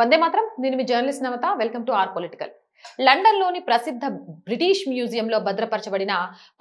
వందే మాత్రం. నేను మీ journalist Navata. Welcome to or political. లండన్లోని ప్రసిద్ధ బ్రిటిష్ మ్యూజియంలో భద్రపరచబడిన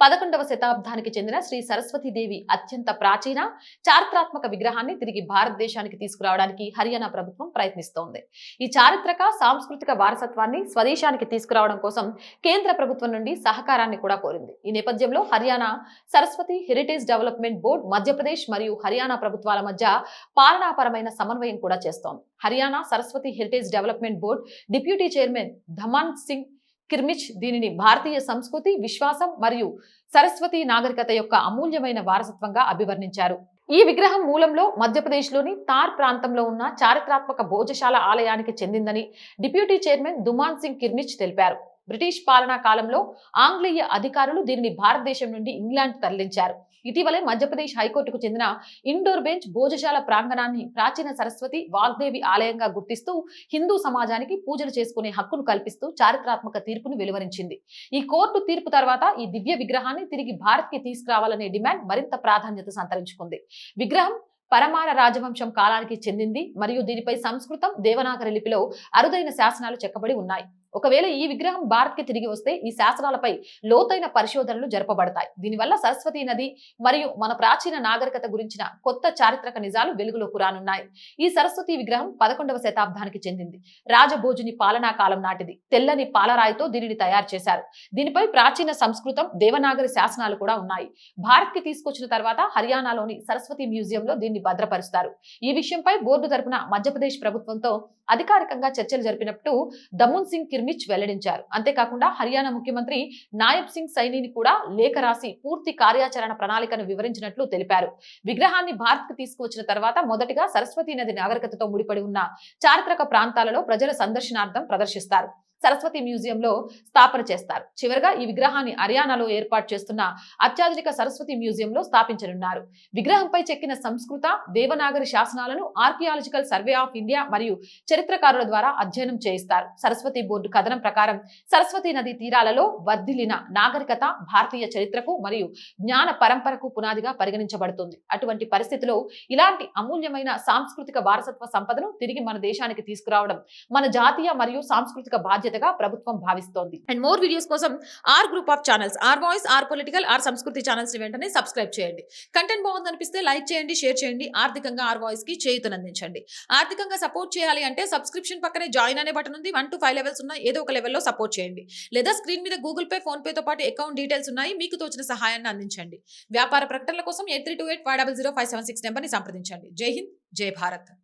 11వ శతాబ్దానికి చెందిన శ్రీ సరస్వతీదేవి అత్యంత ప్రాచీన చారిత్రాత్మక విగ్రహాన్ని తిరిగి భారతదేశానికి తీసుకురావడానికి హర్యానా ప్రభుత్వం ప్రయత్నిస్తోంది. ఈ చారిత్రక సాంస్కృతిక వారసత్వాన్ని స్వదేశానికి తీసుకురావడం కోసం కేంద్ర ప్రభుత్వం నుండి సహకారాన్ని కూడా కోరింది. ఈ నేపథ్యంలో Haryana Saraswati heritage development board Madhya Pradesh మరియు హర్యానా ప్రభుత్వాల మధ్య పాలనాపరమైన సమన్వయం కూడా చేస్తోంది. Haryana Saraswati heritage development board deputy chairman ధమాన్ Singh కిర్మిచ్ దీనిని భారతీయ సంస్కృతి, విశ్వాసం మరియు సరస్వతి నాగరికత యొక్క అమూల్యమైన వారసత్వంగా అభివర్ణించారు. ఈ విగ్రహం మూలంలో మధ్యప్రదేశ్లోని తార్ ప్రాంతంలో ఉన్న చారిత్రాత్మక భోజశాల ఆలయానికి చెందిందని డిప్యూటీ చైర్మన్ ధమాన్ సింగ్ కిర్మిచ్ తెలిపారు. బ్రిటిష్ పాలనా కాలంలో ఆంగ్లేయ అధికారులు దీనిని భారతదేశం నుండి ఇంగ్లాండ్ తరలించారు. ఇటీవలే మధ్యప్రదేశ్ హైకోర్టుకు చెందిన ఇండోర్ బెంచ్ భోజశాల ప్రాంగణాన్ని ప్రాచీన సరస్వతి వాగ్దేవి ఆలయంగా గుర్తిస్తూ హిందూ సమాజానికి పూజలు చేసుకునే హక్కును కల్పిస్తూ చారిత్రాత్మక తీర్పును వెలువరించింది. ఈ కోర్టు తీర్పు తర్వాత ఈ దివ్య విగ్రహాన్ని తిరిగి భారత్ కి తీసుకురావాలనే డిమాండ్ మరింత ప్రాధాన్యత సంతరించుకుంది. విగ్రహం పరమార రాజవంశం కాలానికి చెందింది మరియు దీనిపై సంస్కృతం, దేవనాగరి లిపిలో అరుదైన శాసనాలు చెక్కబడి ఉన్నాయి. ఒకవేళ ఈ విగ్రహం భారత్ కి తిరిగి వస్తే ఈ శాసనాలపై లోతైన పరిశోధనలు జరపబడతాయి. దీనివల్ల సరస్వతీ నది మరియు మన ప్రాచీన నాగరికత గురించిన కొత్త చారిత్రక నిజాలు వెలుగులోకి రానున్నాయి. ఈ సరస్వతి విగ్రహం 11వ శతాబ్దానికి చెందింది. రాజభోజుని పాలనా కాలం నాటిది. తెల్లని పాలరాయితో దీనిని తయారు చేశారు. దీనిపై ప్రాచీన సంస్కృతం, దేవనాగరి శాసనాలు కూడా ఉన్నాయి. భారత్ కి తీసుకొచ్చిన తర్వాత హర్యానాలోని సరస్వతి మ్యూజియంలో దీన్ని భద్రపరుస్తారు. ఈ విషయంపై బోర్డు తరపున మధ్యప్రదేశ్ ప్రభుత్వంతో అధికారికంగా చర్చలు జరిపినట్టు ధమాన్ సింగ్ కిర్మిచ్ వెల్లడించారు. అంతేకాకుండా హర్యానా ముఖ్యమంత్రి నాయబ్ సింగ్ సైనిని కూడా లేఖ రాసి పూర్తి కార్యాచరణ ప్రణాళికను వివరించినట్లు తెలిపారు. విగ్రహాన్ని భారత్ కు తీసుకువచ్చిన తర్వాత మొదటిగా సరస్వతీ నది నాగరికతతో ముడిపడి ఉన్న చారిత్రక ప్రాంతాలలో ప్రజల సందర్శనార్థం ప్రదర్శిస్తారు. సరస్వతి మ్యూజియంలో స్థాపన చేస్తారు. చివరగా ఈ విగ్రహాన్ని హర్యానాలో ఏర్పాటు చేస్తున్న అత్యాధునిక సరస్వతి మ్యూజియంలో స్థాపించనున్నారు. విగ్రహంపై చెక్కిన సంస్కృత, దేవనాగరి శాసనాలను ఆర్కియాలజికల్ సర్వే ఆఫ్ ఇండియా మరియు చరిత్రకారుల ద్వారా అధ్యయనం చేయిస్తారు. సరస్వతి బోర్డు కథనం ప్రకారం సరస్వతి నది తీరాలలో వర్ధిల్లిన నాగరికత భారతీయ చరిత్రకు మరియు జ్ఞాన పరంపరకు పునాదిగా పరిగణించబడుతుంది. అటువంటి పరిస్థితిలో ఇలాంటి అమూల్యమైన సాంస్కృతిక వారసత్వ సంపదను తిరిగి మన దేశానికి తీసుకురావడం మన జాతీయ మరియు సాంస్కృతిక బాధ్యత ప్రభుత్వం భావిస్తోంది. అండ్ మోర్ వీడియోస్ కోసం R group of channels, R voice, R political, R Sanskriti channels ని వెంటనే సబ్స్క్రైబ్ చేయండి. కంటెంట్ బాగుందనిపిస్తే లైక్ చేయండి, షేర్ చేయండి. ఆర్థికంగా ఆర్ వాయిస్ కి చేయూతనందించండి. ఆర్థికంగా సపోర్ట్ చేయాలి అంటే సబ్స్క్రిప్షన్ పక్కనే జాయిన్ అనే బటన్ ఉంది. 1 to 5 లెవెల్స్ ఉన్నాయి. ఏదో ఒక లెవెల్లో సపోర్ట్ చేయండి. లేదా స్క్రీన్ మీద గూగుల్ పే, ఫోన్ పే తో పాటు అకౌంట్ డీటెయిల్స్ ఉన్నాయి. మీకు తోచిన సహాయాన్ని అందించండి. వ్యాపార ప్రకటనల కోసం 8328500576 నెంబర్ ని సంప్రదించండి. జై హింద్, జై భారత్.